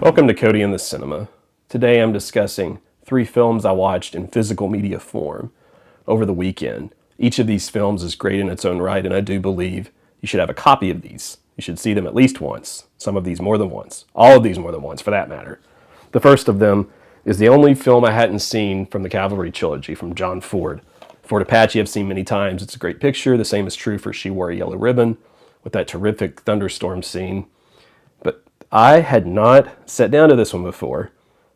Welcome to Cody in the Cinema. Today I'm discussing 3 films I watched in physical media form over the weekend. Each of these films is great in its own right, and I do believe you should have a copy of these. You should see them at least once, some of these more than once, all of these more than once for that matter. The first of them is the only film I hadn't seen from the Cavalry trilogy from John Ford. Fort Apache I've seen many times. It's a great picture. The same is true for She Wore a Yellow Ribbon with that terrific thunderstorm scene. But I had not sat down to this one before.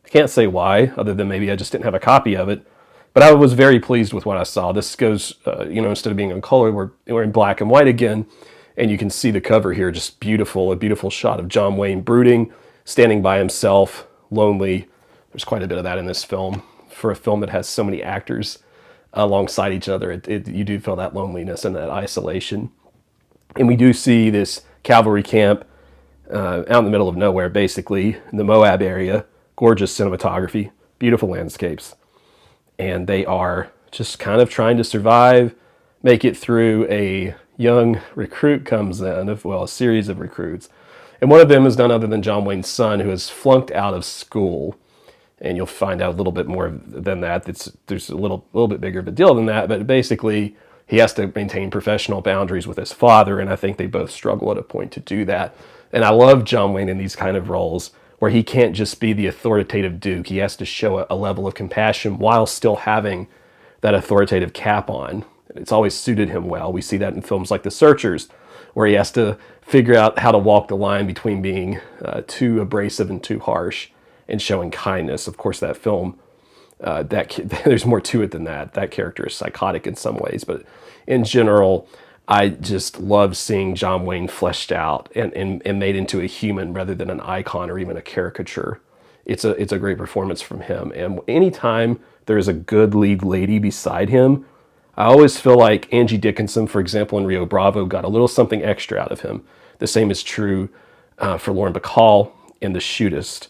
I can't say why, other than maybe I just didn't have a copy of it. But I was very pleased with what I saw. This goes, instead of being in color, we're in black and white again. And you can see the cover here, just beautiful, a beautiful shot of John Wayne brooding, standing by himself, lonely. There's quite a bit of that in this film. For a film that has so many actors alongside each other, you do feel that loneliness and that isolation. And we do see this cavalry camp out in the middle of nowhere, basically, in the Moab area. Gorgeous cinematography, beautiful landscapes. And they are just kind of trying to survive, make it through. A young recruit comes in, a series of recruits. And one of them is none other than John Wayne's son, who has flunked out of school. And you'll find out a little bit more than that. There's a little bit bigger of a deal than that, but basically he has to maintain professional boundaries with his father, and I think they both struggle at a point to do that. And I love John Wayne in these kind of roles where he can't just be the authoritative duke. He has to show a level of compassion while still having that authoritative cap on. It's always suited him well. We see that in films like The Searchers, where he has to figure out how to walk the line between being too abrasive and too harsh and showing kindness. Of course, that film, there's more to it than that. That character is psychotic in some ways, but in general, I just love seeing John Wayne fleshed out and made into a human rather than an icon or even a caricature. It's a great performance from him. And anytime there's a good lead lady beside him, I always feel like Angie Dickinson, for example, in Rio Bravo, got a little something extra out of him. The same is true for Lauren Bacall in The Shootist.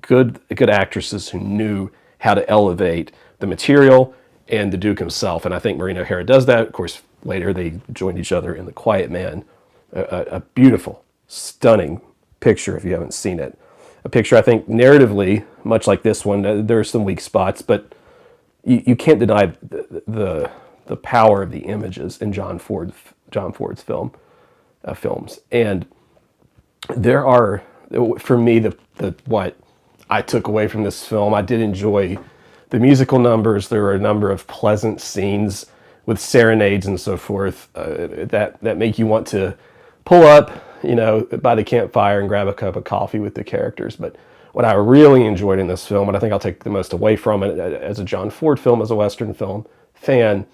Good actresses who knew how to elevate the material and the Duke himself. And I think Maureen O'Hara does that. Of course, later they joined each other in The Quiet Man. A beautiful, stunning picture if you haven't seen it. A picture, I think, narratively, much like this one, there are some weak spots, but you can't deny the power of the images in John Ford's films. And there are, for me, what I took away from this film, I did enjoy the musical numbers. There were a number of pleasant scenes with serenades and so forth that make you want to pull up, by the campfire and grab a cup of coffee with the characters. But what I really enjoyed in this film, and I think I'll take the most away from it as a John Ford film, as a Western film fan,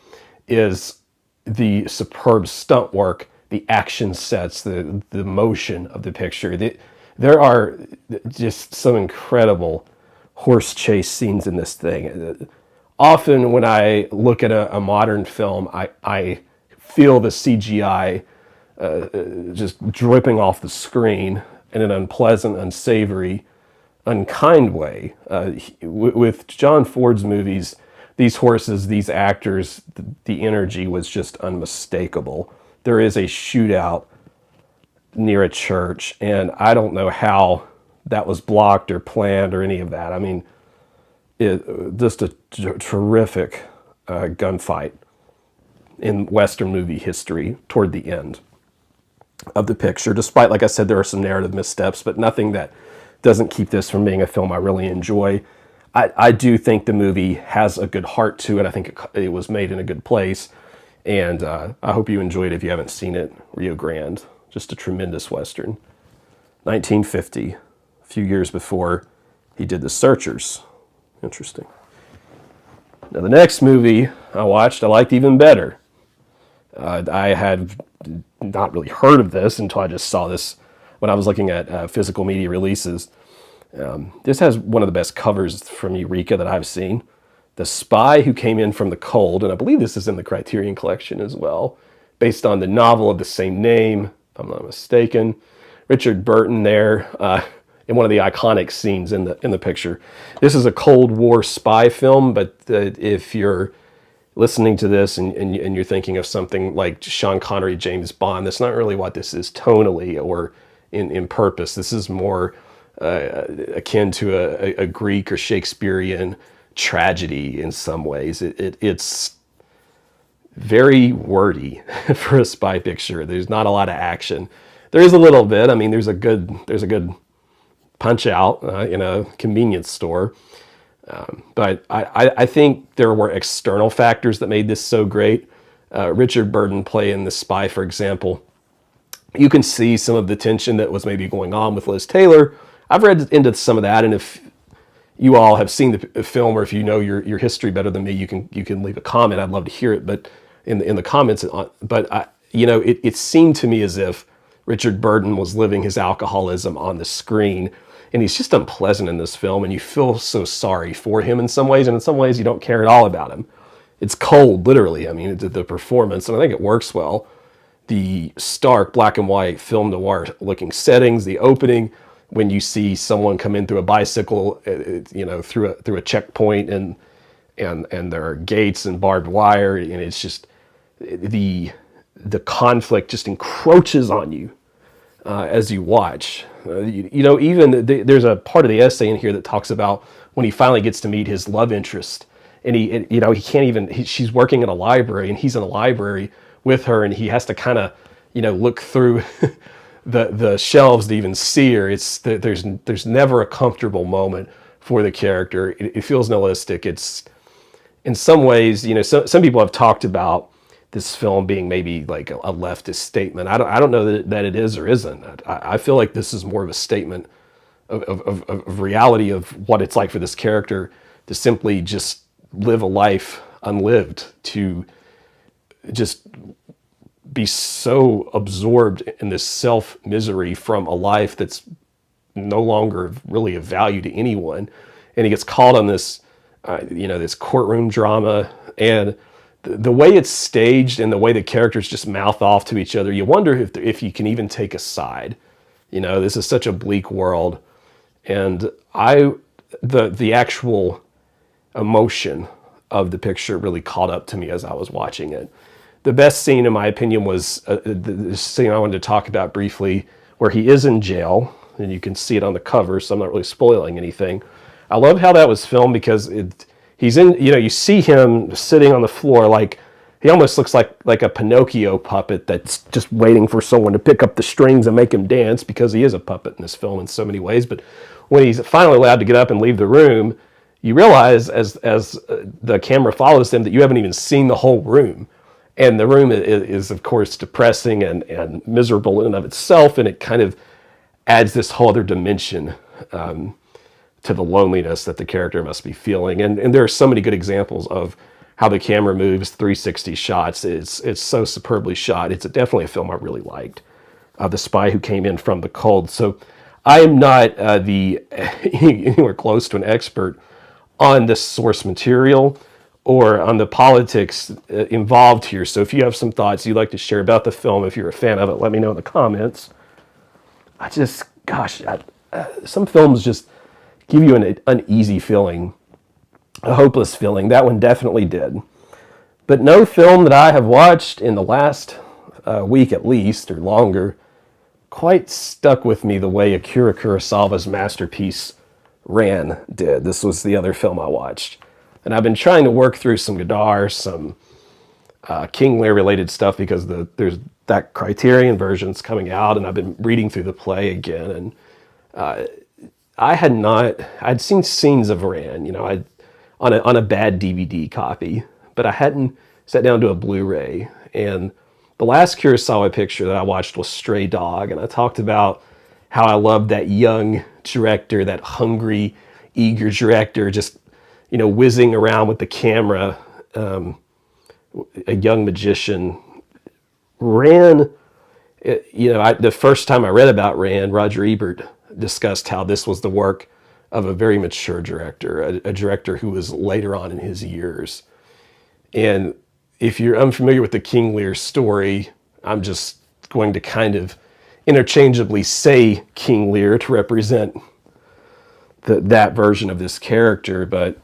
is the superb stunt work, the action sets, the motion of the picture. There are just some incredible horse chase scenes in this thing. Often when I look at a modern film, I feel the CGI just dripping off the screen in an unpleasant, unsavory, unkind way. With John Ford's movies, these horses, these actors, the energy was just unmistakable. There is a shootout near a church, and I don't know how that was blocked or planned or any of that. I mean, just a terrific gunfight in Western movie history toward the end of the picture. Despite, like I said, there are some narrative missteps, but nothing that doesn't keep this from being a film I really enjoy. I do think the movie has a good heart to it. I think it was made in a good place, and I hope you enjoyed it if you haven't seen it. Rio Grande, just a tremendous Western. 1950, a few years before he did The Searchers. Interesting. Now, the next movie I watched, I liked even better. I had not really heard of this until I just saw this when I was looking at physical media releases. This has one of the best covers from Eureka that I've seen. The Spy Who Came In From the Cold, and I believe this is in the Criterion Collection as well, based on the novel of the same name, if I'm not mistaken. Richard Burton there in one of the iconic scenes in the picture. This is a Cold War spy film, but if you're listening to this and you're thinking of something like Sean Connery, James Bond, that's not really what this is tonally or in purpose. This is more akin to a Greek or Shakespearean tragedy in some ways. It's very wordy for a spy picture. There's not a lot of action. There is a little bit. I mean, there's a good punch out in a convenience store. But I think there were external factors that made this so great. Richard Burton playing the spy, for example. You can see some of the tension that was maybe going on with Liz Taylor. I've read into some of that, and if you all have seen the film, or if you know your history better than me, you can leave a comment. I'd love to hear it, but in the comments. But it seemed to me as if Richard Burton was living his alcoholism on the screen, and he's just unpleasant in this film, and you feel so sorry for him in some ways, and in some ways you don't care at all about him. It's cold, literally. I mean, the performance, and I think it works well. The stark black and white film noir looking settings, the opening, when you see someone come in through a bicycle, through a checkpoint, and there are gates and barbed wire, and it's just the conflict just encroaches on you as you watch. Even there's a part of the essay in here that talks about when he finally gets to meet his love interest, and he can't even. She's working in a library, and he's in a library with her, and he has to kind of look through the shelves to even see her. There's never a comfortable moment for the character. It feels nihilistic. It's in some ways, some people have talked about this film being maybe like a leftist statement. I don't know that it is or isn't. I feel like this is more of a statement of reality of what it's like for this character to simply just live a life unlived, to just be so absorbed in this self-misery from a life that's no longer really of value to anyone. And he gets caught on this, this courtroom drama, and the way it's staged and the way the characters just mouth off to each other, you wonder if you can even take a side. This is such a bleak world, and the actual emotion of the picture really caught up to me as I was watching it. The best scene, in my opinion, was the scene I wanted to talk about briefly, where he is in jail, and you can see it on the cover, so I'm not really spoiling anything. I love how that was filmed, because he's in, you see him sitting on the floor, like he almost looks like a Pinocchio puppet that's just waiting for someone to pick up the strings and make him dance, because he is a puppet in this film in so many ways. But when he's finally allowed to get up and leave the room, you realize as the camera follows him that you haven't even seen the whole room. And the room is of course, depressing and miserable in and of itself, and it kind of adds this whole other dimension to the loneliness that the character must be feeling. And there are so many good examples of how the camera moves, 360 shots. It's so superbly shot. It's definitely a film I really liked. The Spy Who Came In From the Cold. So I am not anywhere close to an expert on the source material or on the politics involved here. So if you have some thoughts you'd like to share about the film, if you're a fan of it, let me know in the comments. Some films just give you an uneasy feeling, a hopeless feeling. That one definitely did. But no film that I have watched in the last week at least, or longer, quite stuck with me the way Akira Kurosawa's masterpiece Ran did. This was the other film I watched. And I've been trying to work through some Godard, some King Lear related stuff, because there's that Criterion version's coming out, and I've been reading through the play again. And I'd seen scenes of Ran, on a bad DVD copy, but I hadn't sat down to a Blu-ray. And the last Kurosawa picture that I watched was Stray Dog, and I talked about how I loved that young director, that hungry, eager director, just whizzing around with the camera, a young magician. Ran, the first time I read about Ran, Roger Ebert discussed how this was the work of a very mature director, a director who was later on in his years. And if you're unfamiliar with the King Lear story, I'm just going to kind of interchangeably say King Lear to represent that version of this character. But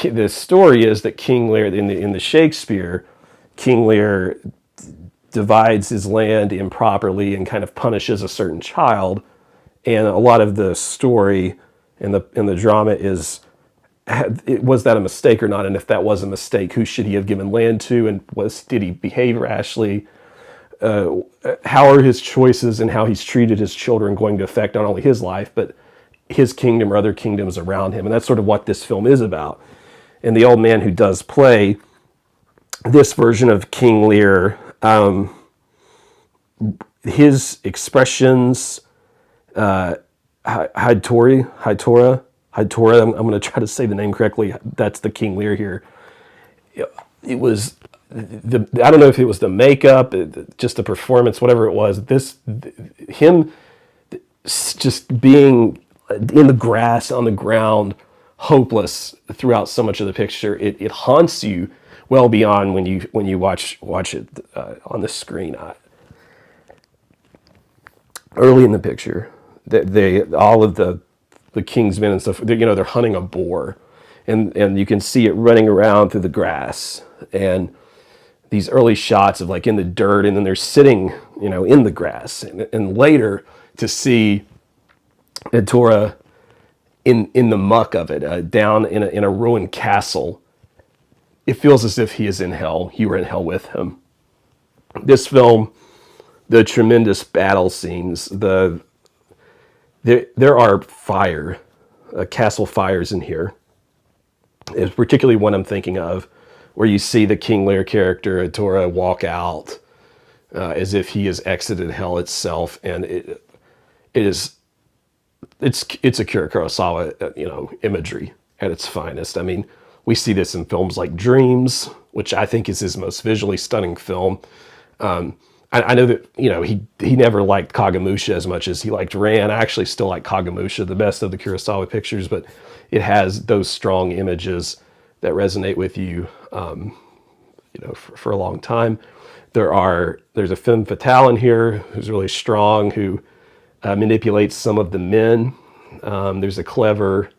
the story is that King Lear, in the Shakespeare, King Lear divides his land improperly and kind of punishes a certain child, And a lot of the story and the drama is, was that a mistake or not? And if that was a mistake, who should he have given land to? And did he behave rashly? How are his choices and how he's treated his children going to affect not only his life, but his kingdom or other kingdoms around him? And that's sort of what this film is about. And the old man who does play this version of King Lear, his expressions, Hitora, I'm going to try to say the name correctly. That's the King Lear here. It was I don't know if it was the makeup, just the performance, whatever it was. Him just being in the grass, on the ground, hopeless throughout so much of the picture. It haunts you well beyond when you watch it on the screen. Early in the picture, all of the king's men and stuff, they're hunting a boar, and you can see it running around through the grass, and these early shots of like in the dirt, and then they're sitting, in the grass, and later to see Edtora in the muck of it, down in a ruined castle. It feels as if he is in hell. You were in hell with him. This film, the tremendous battle scenes, there are castle fires in here. It's particularly one I'm thinking of, where you see the King Lear character, Edtora, walk out as if he has exited hell itself, and it's Akira Kurosawa, imagery at its finest. I mean, we see this in films like Dreams, which I think is his most visually stunning film. I know that, he never liked Kagemusha as much as he liked Ran. I actually still like Kagemusha the best of the Kurosawa pictures, but it has those strong images that resonate with you, for a long time. There's a femme fatale in here who's really strong, who manipulates some of the men. There's a clever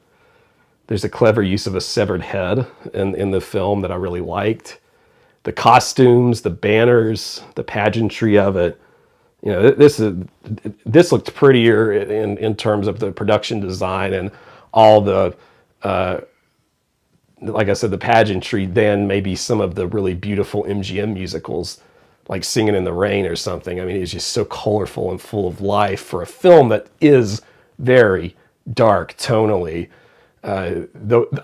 use of a severed head in the film that I really liked. The costumes, the banners, the pageantry of it. This looked prettier in terms of the production design and all the, like I said, the pageantry than maybe some of the really beautiful MGM musicals, like Singing in the Rain or something. I mean, it's just so colorful and full of life for a film that is very dark tonally. I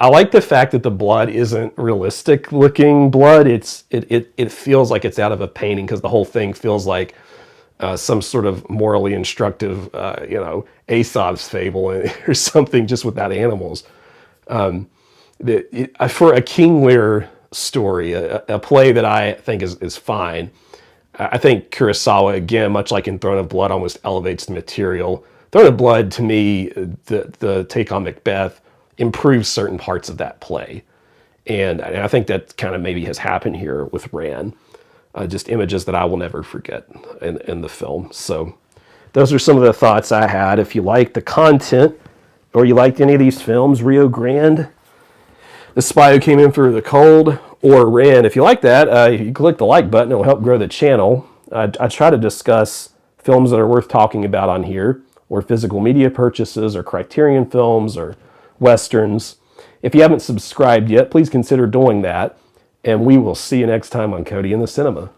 like the fact that the blood isn't realistic looking blood. It feels like it's out of a painting, because the whole thing feels like some sort of morally instructive, Aesop's fable or something, just without animals. For a King Lear story, a play that I think is fine, I think Kurosawa, again, much like in Throne of Blood, almost elevates the material. Throne of Blood, to me, the take on Macbeth, improves certain parts of that play. And I think that kind of maybe has happened here with Ran. Just images that I will never forget in the film. So those are some of the thoughts I had. If you like the content, or you liked any of these films, Rio Grande, The Spy Who Came In Through the Cold, or Ran, if you like that, you click the like button. It will help grow the channel. I try to discuss films that are worth talking about on here, or physical media purchases, or Criterion films, or Westerns. If you haven't subscribed yet, please consider doing that, and we will see you next time on Cody in the Cinema.